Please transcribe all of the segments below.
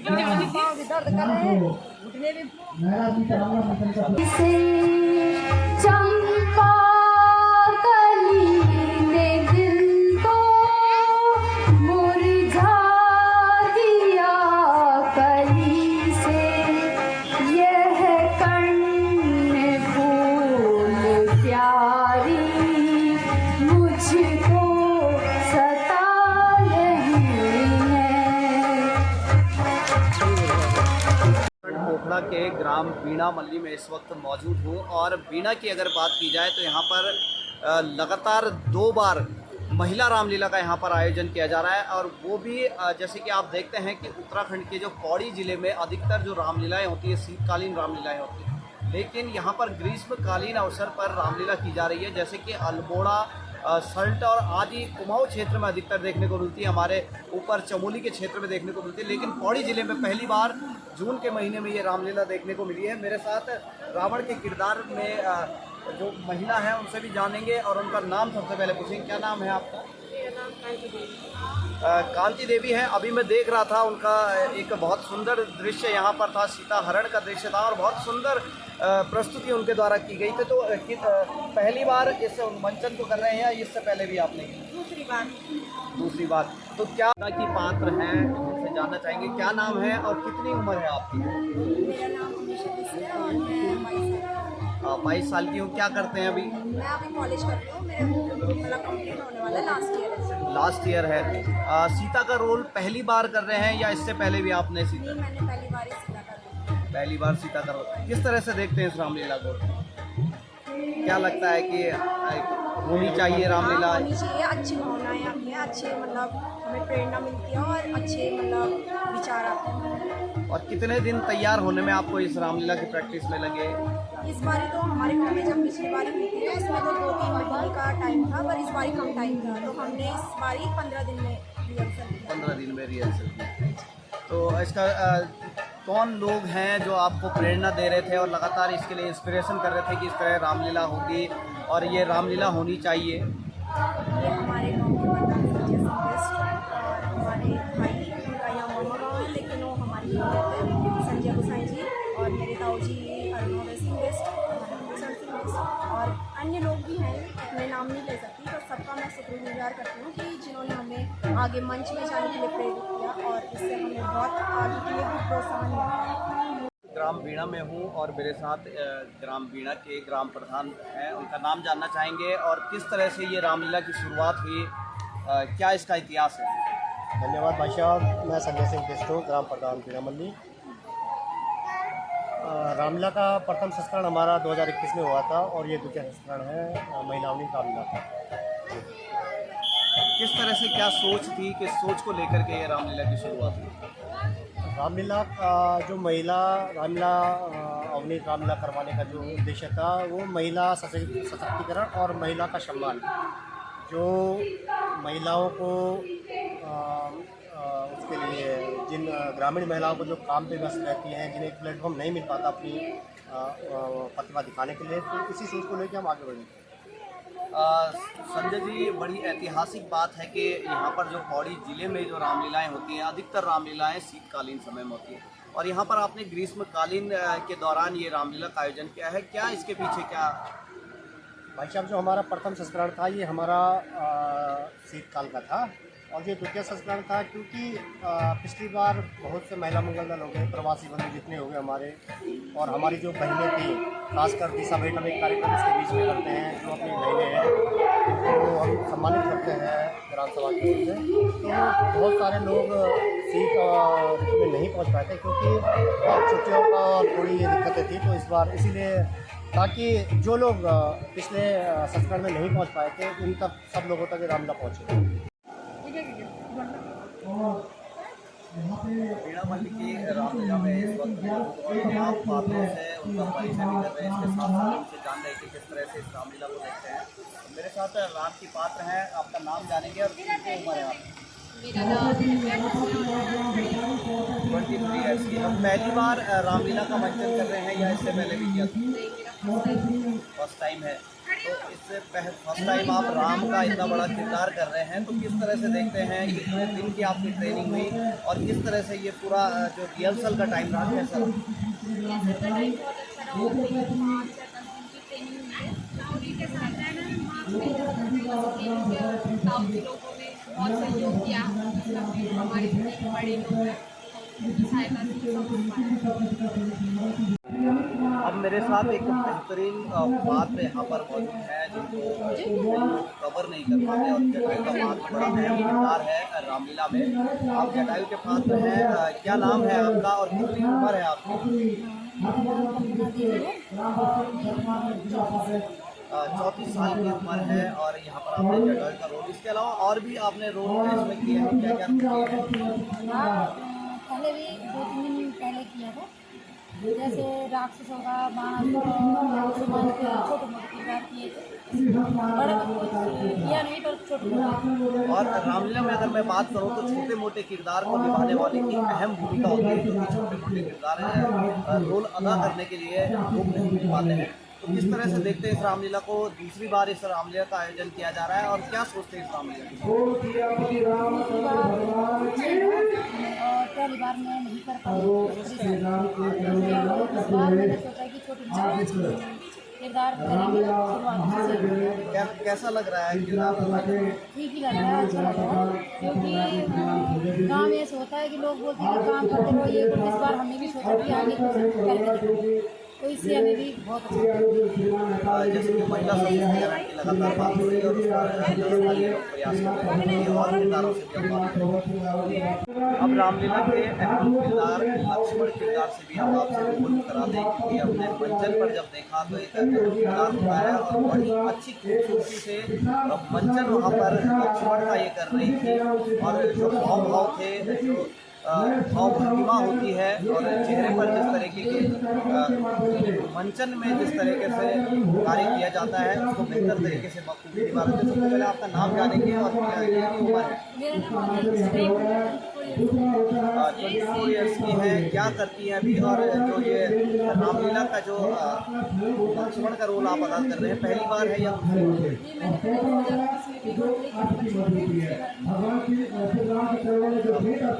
पाँव भी दर्द कर रहे हैं, घुटने भी। चंपा कली ने दिल को मुरझा दिया कली से, यह कर्ण फूल प्यारी मुझको सता रही है। पोखड़ा के ग्राम बीणा मल्ली में इस वक्त मौजूद हूँ और बीणा की अगर बात की जाए तो यहाँ पर लगातार 2 बार महिला रामलीला का यहाँ पर आयोजन किया जा रहा है। और वो भी जैसे कि आप देखते हैं कि उत्तराखंड के जो पौड़ी ज़िले में अधिकतर जो रामलीलाएँ होती है शीतकालीन रामलीलाएँ होती हैं, लेकिन यहाँ पर ग्रीष्मकालीन अवसर पर रामलीला की जा रही है। जैसे कि अल्मोड़ा, सल्ट और आदि कुमाऊं क्षेत्र में अधिकतर देखने को मिलती है, हमारे ऊपर चमोली के क्षेत्र में देखने को मिलती है, लेकिन पौड़ी ज़िले में पहली बार जून के महीने में ये रामलीला देखने को मिली है। मेरे साथ रावण के किरदार में जो महिला हैं उनसे भी जानेंगे और उनका नाम सबसे पहले पूछेंगे। क्या नाम है आपका? मेरा नाम कांति देवी। कांति देवी है। अभी मैं देख रहा था उनका एक बहुत सुंदर दृश्य यहाँ पर था, सीता हरण का दृश्य था और बहुत सुंदर प्रस्तुति उनके द्वारा की गई थी। तो पहली बार इस मंचन को कर रहे हैं या इससे पहले भी आपने की? दूसरी बार। तो क्या की पात्र हैं उनसे जानना चाहेंगे, क्या नाम है और कितनी उम्र है आपकी? मेरा नाम अमीशा है और मैं 22 साल की हूँ। क्या करते हैं अभी? मैं अभी कॉलेज कर रही हूँ। मेरा कंप्लीट होने वाला है, लास्ट ईयर है। सीता का रोल पहली बार कर रहे हैं या इससे पहले भी आपने सीता? मैंने पहली बार ही सीता कर दी। पहली बार सीता का रोल। किस तरह से देखते हैं इस रामलीला को? क्या लगता है कि होनी चाहिए रामलीला? होनी चाहिए, अच्छी भावनाएं आती हैं, अच्छे मतलब हमें प्रेरणा मिलती है और अच्छे मतलब विचार आते हैं। और कितने दिन तैयार होने में आपको इस रामलीला की प्रैक्टिस में लगे? इस बारी तो हमारे घर में जब पिछली बारी हुई थी उसमें तो 2-3 महीने का टाइम था, पर इस बारी कम टाइम था, तो हमने इस बारी 15 दिन में रिहर्सल किया। 15 दिन में रिहर्सल की। तो इसका कौन लोग हैं जो आपको प्रेरणा दे रहे थे और लगातार इसके लिए इंस्पिरेशन कर रहे थे कि इस तरह रामलीला होगी और ये रामलीला होनी चाहिए? ये हमारे गाँव के प्रधान संजय सिंह बेस्ट और हमारे भाई, उनका यहाँ मामा गाँव है लेकिन वो हमारे यहाँ रहते हैं, संजय गोसाई जी, और मेरे ताऊ जी अरुणोदय सिंह बेस्ट, भूषण सिंह बेस्ट और अन्य लोग भी हैं। मैं नाम नहीं ले सकती, तो सबका मैं शुक्रगुजार करती हूँ कि जिन्होंने हमें आगे मंच में जाने के लिए प्रेरित किया और इससे हमें बहुत आगे के लिए भी प्रोत्साहन मिला। ग्राम बीणा में हूँ और मेरे साथ ग्राम बीणा के ग्राम प्रधान हैं, उनका नाम जानना चाहेंगे और किस तरह से ये रामलीला की शुरुआत हुई, क्या इसका इतिहास है? धन्यवाद भाई साहब। मैं संजय सिंह बेस्ट हूँ, ग्राम प्रधान बीणा मल्ली। रामलीला का प्रथम संस्करण हमारा 2021 में हुआ था और ये द्वितीय संस्करण है महिलावनी रामलीला का। किस तरह से क्या सोच थी, किस सोच को लेकर के ये रामलीला की शुरुआत हुई? रामलीला का जो महिला रामलीला अवनी रामलीला करवाने का जो उद्देश्य था वो महिला सशक्तिकरण और महिला का सम्मान, जो महिलाओं को उसके लिए जिन ग्रामीण महिलाओं को जो काम पे व्यस्त रहती हैं, जिन्हें एक प्लेटफॉर्म नहीं मिल पाता अपनी प्रतिभा दिखाने के लिए, तो इसी सोच को लेकर हम आगे बढ़े। संजय जी, बड़ी ऐतिहासिक बात है कि यहाँ पर जो पौड़ी ज़िले में जो रामलीलाएँ होती हैं, अधिकतर रामलीलाएँ शीतकालीन समय में होती हैं और यहाँ पर आपने ग्रीष्मकालीन के दौरान ये रामलीला का आयोजन किया है। क्या इसके पीछे क्या? भाई साहब, जो हमारा प्रथम संस्करण था ये हमारा शीतकाल का था और ये द्वितीय संस्करण था क्योंकि पिछली बार बहुत से महिला मंगल दल हो गए, प्रवासी बंधु जितने हो गए हमारे, और हमारी जो बहनें थी, खासकर दिशा भेंट हम एक कार्यक्रम इसके बीच में करते हैं, जो अपनी बहनें हैं तो हम सम्मानित करते हैं ग्राम सभा की ओर से। तो बहुत सारे लोग शीत ऋतु में नहीं पहुँच पाए थे क्योंकि छुट्टियों का थोड़ी ये दिक्कतें थी, तो इस बार इसीलिए ताकि जो लोग पिछले संस्करण में नहीं पहुँच पाए थे उन तक सब लोगों तक रामलीला पहुँचे। बीणा मल्ली की रामलीला में इस वक्त आप पात्रों से उनका परिचय भी कर रहे हैं, इसके साथ साथ उनसे जान रहे हैं कि किस तरह से इस रामलीला को देखते हैं। मेरे साथ राम की पात्र हैं, आपका नाम जानेंगे और कितनी उम्र है आपकी? मेरा नाम 23 ईयर्स की। हम पहली बार रामलीला का मंचन कर रहे हैं या इससे पहले भी किया था? मेरा फर्स्ट टाइम है। तो इससे फर्स्ट टाइम आप राम का इतना बड़ा किरदार कर रहे हैं, तो किस तरह से देखते हैं, कितने दिन की आपकी ट्रेनिंग हुई और किस तरह से ये पूरा जो रिहर्सल का टाइम रहा कैसा रहा? रिहर्सल का टाइम बहुत अच्छा रहा, करीब 5 या 10 दिन की ट्रेनिंग हुई है। और इनके साथ रहना मार्च में गाँव के लोगों ने बहुत सहयोग किया, मतलब हमारे जितने बड़े लोग हैं उनकी सहायता से सब हो पाया। अब मेरे साथ एक बेहतरीन बात यहाँ पर मौजूद है जिनको कवर नहीं कर पाते और जटायु का पात्र बड़ा अहम किरदार है रामलीला में। आप जटायु के पात्र हैं, क्या नाम है आपका और कितनी उम्र है आपकी? 34 साल की उम्र है और यहाँ पर आपने जटायु का रोल, इसके अलावा और भी आपने रोल इसमें किए हैं, क्या क्या किए हैं? पहले भी 2-3 दिन पहले किया था, जैसे राक्षसों का बाण और छोटे मोटे किरदार किए थे, बड़ा किया नहीं पर छोटे मोटे। और रामलीला में अगर मैं बात करूँ तो छोटे मोटे किरदार को निभाने वाले की अहम भूमिका होती है, क्योंकि छोटे मोटे किरदार रोल अदा करने के लिए लोग नहीं मिल पाते हैं। तो किस तरह से देखते हैं इस रामलीला को? दूसरी बार इस रामलीला का आयोजन किया जा रहा है और क्या सोचते हैं इस रामलीला की? और पहली बार मैं नहीं कर पाई, इस बार मैंने सोचा कि छोटी मोटी किरदार करेंगे शुरुआत से। कैसा लग रहा है किरदार? ठीक ही लग रहा है, अच्छा लग रहा है, क्योंकि गाँव में ऐसा होता है कि लोग बोलते हैं कि काम करते रहो ये, इस बार हमने भी सोचा कि आगे कुछ करके तो इससे हमें भी बहुत अच्छा। जैसे कि महिला सशक्तिकरण की लगातार बात हो रही है और प्रयास कर रहे हैं और किरदारों से भी बात करेंगे। अब रामलीला के अहम किरदार लक्ष्मण किरदार से भी हम आपसे रूबरू करा दें, क्योंकि हमने मंचन पर जब देखा तो एक अहम किरदार होता है और बड़ी अच्छी खूबसूरती से मंचन वहाँ पर लक्ष्मण का ये कर रही थी और जो भाव भाव थे, जो भाव भंगिमा होती है और चेहरे पर जिस तरीके के मंचन में जिस तरीके से कार्य किया जाता है उसको बेहतर तरीके से बखूबी निभा रहे हैं। सबसे पहले आपका नाम जानेंगे और क्या उम्र है? 24 ईयर्स की है, क्या करती है अभी? और जो ये रामलीला का जो लक्ष्मण का रोल आप अदा कर रहे हैं, पहली बार है या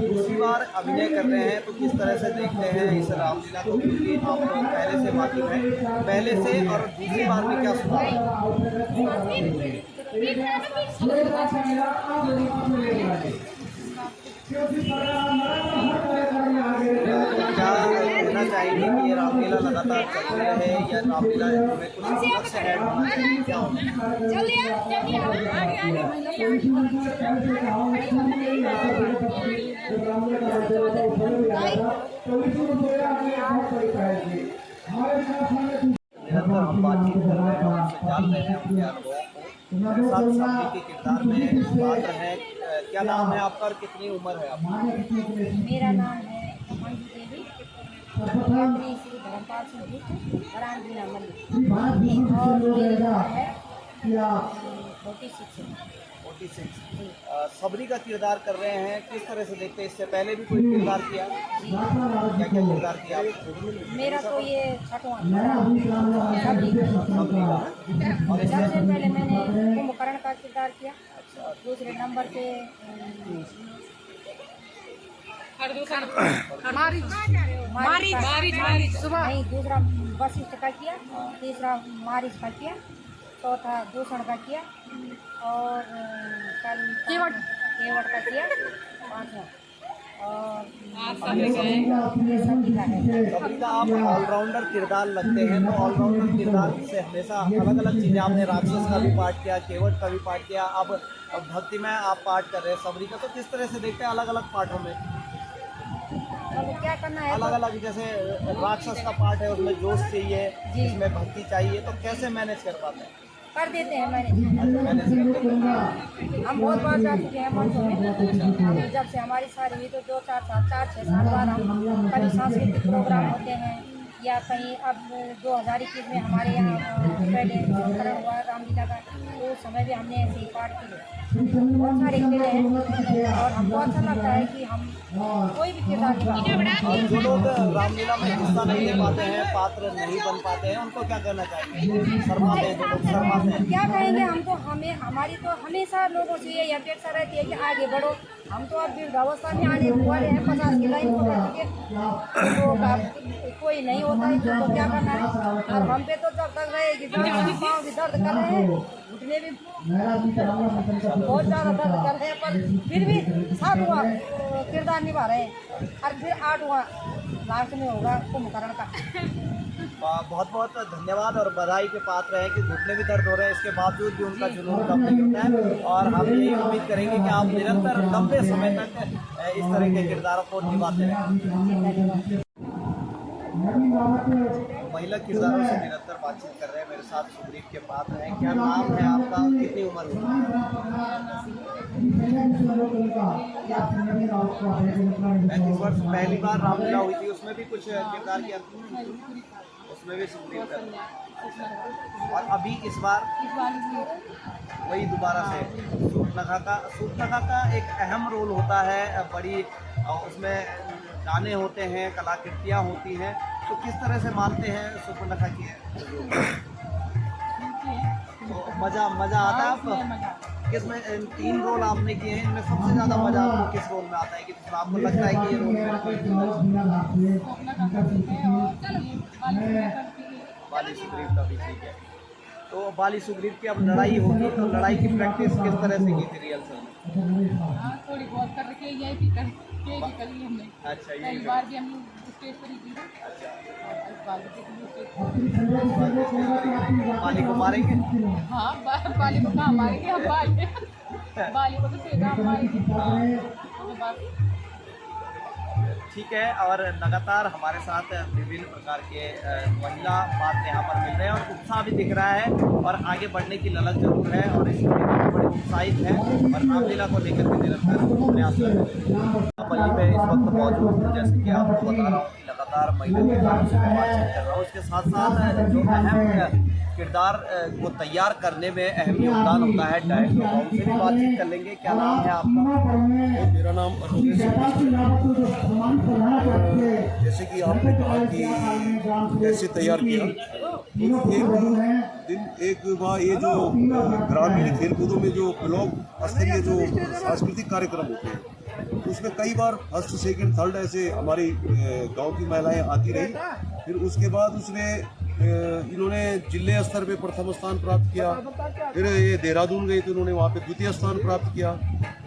दूसरी बार अभिनय कर रहे हैं? तो किस तरह से देखते हैं इस रामलीला को, क्योंकि आप लोग पहले से वाकिफ हैं, पहले से और दूसरी बार में क्या सुधार? क्या कहना चाहेंगे कि ये रामलीला लगातार चल रही है या रामलीला में कुछ अलग से ऐड होना चाहिए, क्या निरंतर हम बातचीत कर रहे हैं, उनसे जान रहे हैं उनके अनुभवों को। मेरे साथ साथी के किरदार में पात्र हैं, क्या नाम है आपका और कितनी उम्र है आपकी? मेरा नाम है मंजू देवी, पत्नी श्री धर्मपाल सिंह गुप्त, रामलीला मल्लिक, और मेरा है 46। सबरी का किरदार कर रहे हैं, किस तरह से देखते हैं? इससे पहले भी कोई किरदार किया? क्या क्या किरदार किया आपने? मेरा तो ये छठवां सबरी का। और सबसे पहले मैंने कुंभकर्ण का किरदार किया, दूसरे नंबर पे नहीं, दूसरा वशिष्ठ का किया, तीसरा मारिच का किया, चौथा दूषण का किया और कल केवट का किया, पांचवा और सबरी का आप ऑलराउंडर किरदार लगते हैं, तो ऑलराउंडर किरदार से हमेशा अलग अलग चीज़ें, आपने राक्षस का भी पार्ट किया, केवट का भी पार्ट किया, अब भक्ति में आप पार्ट कर रहे हैं सबरी का, तो किस तरह से देखते हैं अलग अलग पार्टों में? क्या करना है, अलग अलग, जैसे राक्षस का पार्ट है उसमें जोश चाहिए, इसमें भक्ति चाहिए, तो कैसे मैनेज कर पाते हैं? कर देते हैं मैनेज करते हैं। हम बहुत बार जा चुके हैं मंचों में, जब से हमारी शादी हुई तो 2-4 साल 4-6 साल बाद हम कभी सांस्कृतिक प्रोग्राम होते हैं या कहीं अब 2021 में हमारे यहाँ पहले संस्करण हुआ रामलीला का, तो उस समय भी हमने ऐसे ही पाठ किए। बहुत सारे खेले हैं और हमको अच्छा लगता है कि हम कोई भी किरदार निभाते और जो लोग रामलीला में हिस्सा नहीं ले पाते हैं, पात्र नहीं बन पाते हैं, उनको क्या कहना चाहेंगे? शर्माते हैं, जो लोग शर्माते हैं। क्या कहेंगे, हम तो हमारी तो हमेशा लोगों से यही अपेक्षा रहती है कि आगे बढ़ो। हम तो अब वृद्धावस्था में आने वाले हैं, 50 की लाइन पकड़ चुके, तो कोई नहीं होता है तो क्या करना है। और हम पे तो जब तक रहेगी पाँव भी दर्द कर रहे हैं, घुटने भी बहुत ज़्यादा दर्द कर रहे हैं, पर फिर भी 7वां किरदार निभा रहे हैं और फिर 8वां लास्ट में होगा कुंभकर्ण का। बहुत बहुत धन्यवाद और बधाई के पात्र हैं कि घुटने भी दर्द हो रहे हैं, इसके बावजूद भी उनका जुनून कम नहीं होता है। और हम यही उम्मीद करेंगे कि आप निरंतर लंबे समय तक इस तरह के किरदारों को निभाते रहें। महिला किरदारों से निरंतर बातचीत कर रहे हैं, मेरे साथ सुग्रीव के पात्र हैं। क्या नाम है आपका, कितनी उम्र है? 35 वर्ष। पहली बार रामलीला हुई थी, उसमें भी कुछ किरदार किया? उसमें भी सुग्रीव कर। और अभी इस बार वही दोबारा से सूर्पनखा का एक अहम रोल होता है, बड़ी उसमें गाने होते हैं, कलाकृतियाँ होती हैं, तो किस तरह से मानते हैं सूर्पनखा की? तो मज़ा आता है आपको? किसमें 3 रोल आपने किए हैं, इनमें सबसे ज़्यादा मज़ा आपको किस रोल में आता है कि जिसमें आपको लगता है कि ये रोल बाली सुग्रीव का भी? ठीक है, तो बाली सुग्रीव की अब लड़ाई होगी, तो लड़ाई की प्रैक्टिस किस तरह से की थी रिहर्सल में? थोड़ी बहुत कर रखी है, यही कर ली हमने। अच्छा, पहली बार भी हमने स्टेज पर ही की है। अच्छा, इस बार भी बाली को मारेंगे? हाँ, बाली को कहाँ मारेंगे हम? बाली को तो सीधा हम मारेंगे। ठीक है, और लगातार हमारे साथ विभिन्न प्रकार के महिला पात्र यहाँ पर मिल रहे हैं और उत्साह भी दिख रहा है और आगे बढ़ने की ललक जरूर है और इसमें बड़े उत्साहित हैं और रामलीला को लेकर के निरंतर प्रयास कर रहे हैं। बल्ली में इस वक्त मौजूद हूँ, जैसे कि आपको बता रहा हूँ कि लगातार महिला किरदारों से मैं बातचीत कर रहा हूँ, उसके साथ साथ जो अहम किरदार को तैयार करने में अहम योगदान होता है डायरेक्टर का, उनसे भी बातचीत कर लेंगे। क्या नाम है आपका? मेरा नाम अरुण सिंह। जैसे कि आपने कहा कि कैसे तैयार किया, एक बार ये जो ग्रामीण खेलकूदों में जो ब्लॉक स्तरीय जो सांस्कृतिक कार्यक्रम होते हैं, उसमें कई बार फर्स्ट सेकंड थर्ड ऐसे हमारी गांव की महिलाएं आती रही। फिर उसके बाद उसमें इन्होंने जिले स्तर पे प्रथम स्थान प्राप्त किया। फिर ये देहरादून गए तो इन्होंने वहाँ पे द्वितीय स्थान प्राप्त किया।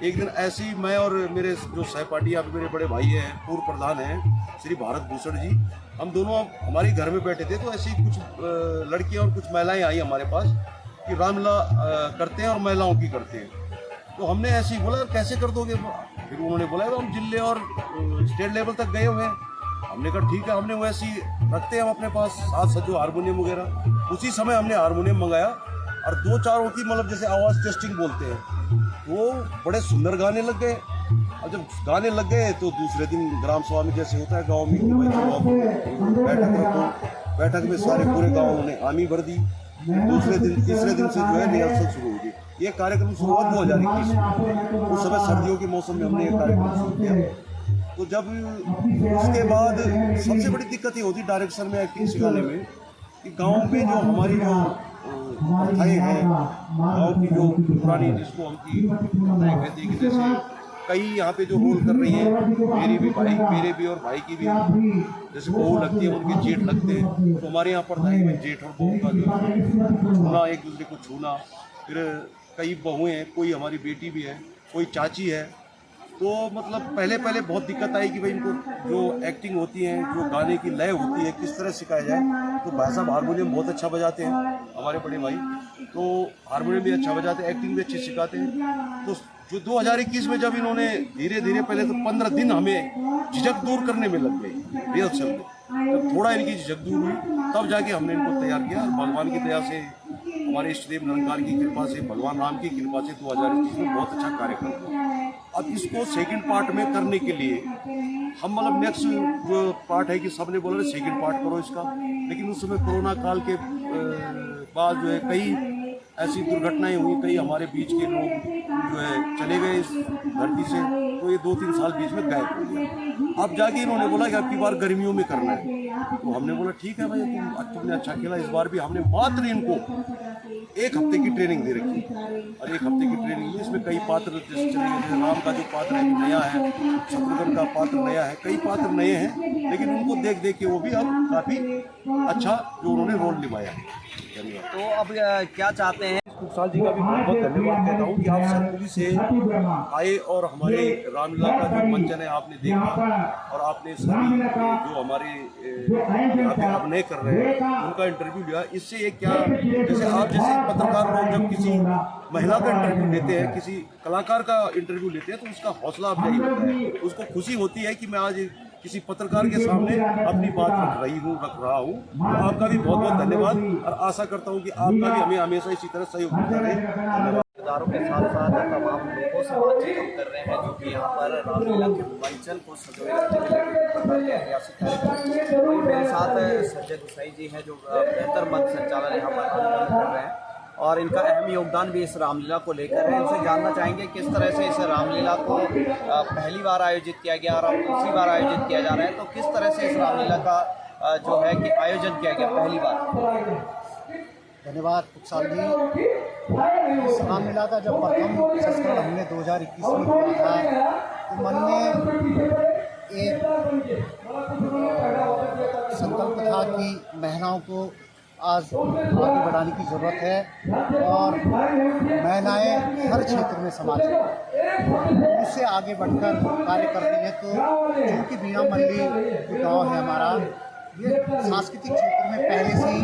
एक दिन ऐसे ही मैं और मेरे जो सहपाठी आप मेरे बड़े भाई हैं, पूर्व प्रधान हैं श्री भारत भूषण जी, हम दोनों हमारे घर में बैठे थे, तो ऐसी कुछ लड़कियाँ और कुछ महिलाएं आई हमारे पास कि रामलीला करते हैं और महिलाओं की करते हैं। तो हमने ऐसे ही बोला कैसे कर दोगे? फिर उन्होंने बोला हम जिले और स्टेट लेवल तक गए हुए हैं। हमने कहा ठीक है, हमने वैसे ही रखते हैं हम अपने पास साथ साथ जो हारमोनियम वगैरह। उसी समय हमने हारमोनियम मंगाया और 2-4 की मतलब जैसे आवाज़ टेस्टिंग बोलते हैं, वो बड़े सुंदर गाने लग गए। और जब गाने लग गए तो दूसरे दिन ग्राम सभा में जैसे होता है गांव में कि भाई बैठक रखो, बैठक में सारे पूरे गाँव ने हामी भर दी। दूसरे दिन तीसरे दिन से जो है रिहर्सल शुरू होगी। ये कार्यक्रम शुरू हुआ 2021 में, उस समय सर्दियों के मौसम में हमने ये कार्यक्रम शुरू किया। तो जब उसके बाद सबसे बड़ी दिक्कत ये होती डायरेक्शन में, एक्टिंग सिखाने में, कि गांव में जो हमारी जो कथाएँ हैं, गांव की जो पुरानी जिसको हम की कथाएँ कहते हैं, कि जैसे कई यहाँ पे जो रोल कर रही हैं, मेरे भी और भाई की भी, जैसे बहू लगती है उनके जेठ लगते हैं, तो हमारे यहाँ पर में जेठ और बहू का जो छूना, एक दूसरे को छूना। फिर कई बहुएँ हैं, कोई हमारी बेटी भी है, कोई चाची है। तो मतलब पहले बहुत दिक्कत आई कि भाई इनको जो एक्टिंग होती है, जो गाने की लय होती है, किस तरह सिखाया जाए। तो भाई साहब हारमोनियम बहुत अच्छा बजाते हैं, हमारे बड़े भाई, तो हारमोनियम भी अच्छा बजाते हैं, एक्टिंग भी अच्छी सिखाते हैं। तो जो 2021 में जब इन्होंने धीरे धीरे, पहले तो 15 दिन हमें झिझक दूर करने में लग गई रिहर्सल में, जब थोड़ा इनकी झिझक दूर हुई तब जाके हमने इनको तैयार किया। भगवान की दया से, हमारे इष्टदेव निरंकार की कृपा से, भगवान राम की कृपा से 2021 में बहुत अच्छा कार्यक्रम हुआ। अब इसको सेकंड पार्ट में करने के लिए हम मतलब नेक्स्ट जो पार्ट है कि सबने बोला सेकंड पार्ट करो इसका, लेकिन उस समय कोरोना काल के बाद जो है कई ऐसी दुर्घटनाएं हुई, कई हमारे बीच के लोग जो है चले गए इस धरती से, तो ये 2-3 साल बीच में गायब हो गया। अब जाके इन्होंने बोला कि अब की बार गर्मियों में करना है, तो हमने बोला ठीक है भाई, तुमने अच्छा खेला। इस बार भी हमने मात्र इनको 1 हफ्ते की ट्रेनिंग दे रखी, और 1 हफ्ते की ट्रेनिंग में इसमें कई पात्र जैसे चले गए, राम का जो पात्र है नया है, शत्रुघ्न का पात्र नया है, कई पात्र नए हैं, लेकिन उनको देख देख के वो भी अब काफ़ी अच्छा जो उन्होंने रोल निभाया। धन्यवाद। तो अब क्या चाहते हैं? कुशाल जी का भी बहुत बहुत धन्यवाद कहता हूँ कि आप सतपुरी से आए और हमारे रामलीला का जो मंचन है आपने देखा, और आपने सभी जो हमारे यहाँ पे अभिनय कर रहे हैं उनका इंटरव्यू लिया। इससे ये क्या, जैसे आप जैसे पत्रकार लोग जब किसी महिला का इंटरव्यू लेते हैं, किसी कलाकार का इंटरव्यू लेते हैं, तो उसका हौसला अफजाई होता है, उसको खुशी होती है कि मैं आज किसी पत्रकार के सामने अपनी बात रख रहा हूँ। तो आपका भी बहुत बहुत धन्यवाद, और आशा करता हूँ कि आपका भी हमें हमेशा इसी तरह सहयोग मिलता रहे। धन्यवाद। रिश्तेदारों के साथ साथ तमाम लोगों से बातचीत हम कर रहे हैं जो कि यहाँ पर रामलीला के मंचन को संजोए रखने के लिए बताते हैं ऐसे कार्यक्रम। मेरे साथ संजय गुसाई जी हैं जो बेहतर मंच संचालन यहाँ पर रामलीला में कर रहे हैं, और इनका अहम योगदान भी इस रामलीला को लेकर है। इनसे जानना चाहेंगे किस तरह से इस रामलीला को पहली बार आयोजित किया गया और अब दूसरी बार आयोजित किया जा रहा है, तो किस तरह से इस रामलीला का जो है कि आयोजन किया गया पहली बार। धन्यवाद कुशाल जी। इस रामलीला का जब प्रथम संस्करण हमने 2021 में किया था, तो मन में एक संकल्प था कि महिलाओं को आज आगे बढ़ाने की ज़रूरत है, और महिलाएं हर क्षेत्र में समाज में उससे आगे बढ़कर कार्य कर रही है। तो क्योंकि बीणा मल्ली जो गाँव है हमारा, ये सांस्कृतिक क्षेत्र में पहले से ही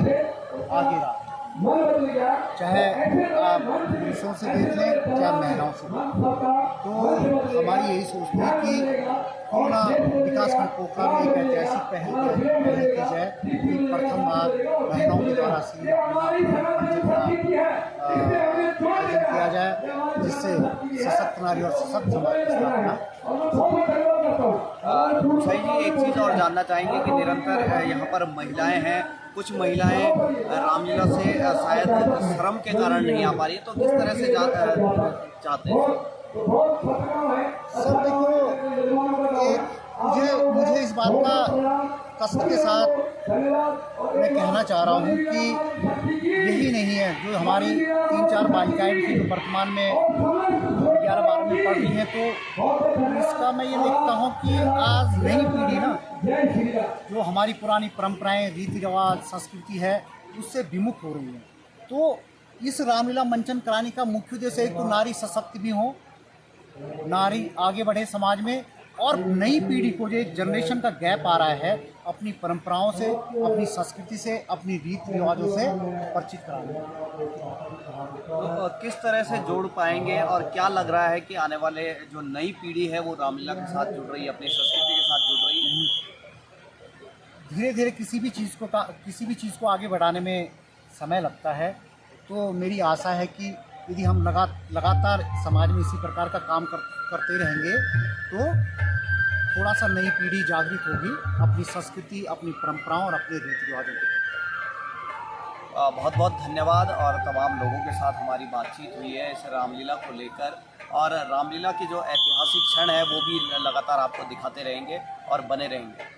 आगे रहा, चाहे आप पुरुषों से देख लें चाहे महिलाओं से देख लें। तो हमारी यही सोच थी कि क्यों ना विकासखंड पोखरा में एक ऐतिहासिक पहल की जाए कि प्रथम बार महिलाओं के द्वारा श्री मंचन का आयोजन किया जाए, जिससे सशक्त नारी और सशक्त समाज की स्थापना। सही जी, एक चीज़ और जानना चाहेंगे कि निरंतर यहाँ पर महिलाएं हैं, कुछ महिलाएं रामलीला से शायद श्रम के कारण नहीं आ पा रही है, तो किस तरह से चाहते हैं? सर देखो, मुझे इस बात का कष्ट के साथ मैं कहना चाह रहा हूँ कि यही नहीं है जो हमारी 3-4 बालिकाएं भी जो वर्तमान में 11-12 में पढ़ रही हैं, तो इसका मैं ये देखता हूँ कि आज नई पीढ़ी ना, जो हमारी पुरानी परंपराएं, रीति रिवाज, संस्कृति है, उससे विमुख हो रही है। तो इस रामलीला मंचन कराने का मुख्य उद्देश्य एक तो नारी सशक्त भी हो, नारी आगे बढ़े समाज में, और नई पीढ़ी को जो एक जनरेशन का गैप आ रहा है, अपनी परंपराओं से, अपनी संस्कृति से, अपनी रीति रिवाजों से परिचित कराना। तो किस तरह से जोड़ पाएंगे, और क्या लग रहा है कि आने वाले जो नई पीढ़ी है वो रामलीला के साथ जुड़ रही है, अपनी संस्कृति के साथ जुड़ रही है? धीरे धीरे किसी भी चीज़ को आगे बढ़ाने में समय लगता है। तो मेरी आशा है कि यदि हम लगातार समाज में इसी प्रकार का काम करते रहेंगे, तो थोड़ा सा नई पीढ़ी जागृत होगी अपनी संस्कृति, अपनी परंपराओं और अपने रीति रिवाजों के। बहुत बहुत धन्यवाद। और तमाम लोगों के साथ हमारी बातचीत हुई है इस रामलीला को लेकर, और रामलीला की जो ऐतिहासिक क्षण है वो भी लगातार आपको दिखाते रहेंगे और बने रहेंगे।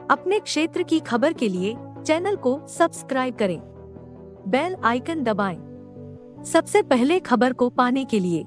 अपने क्षेत्र की खबर के लिए चैनल को सब्सक्राइब करें, बेल आइकन दबाएं। सबसे पहले खबर को पाने के लिए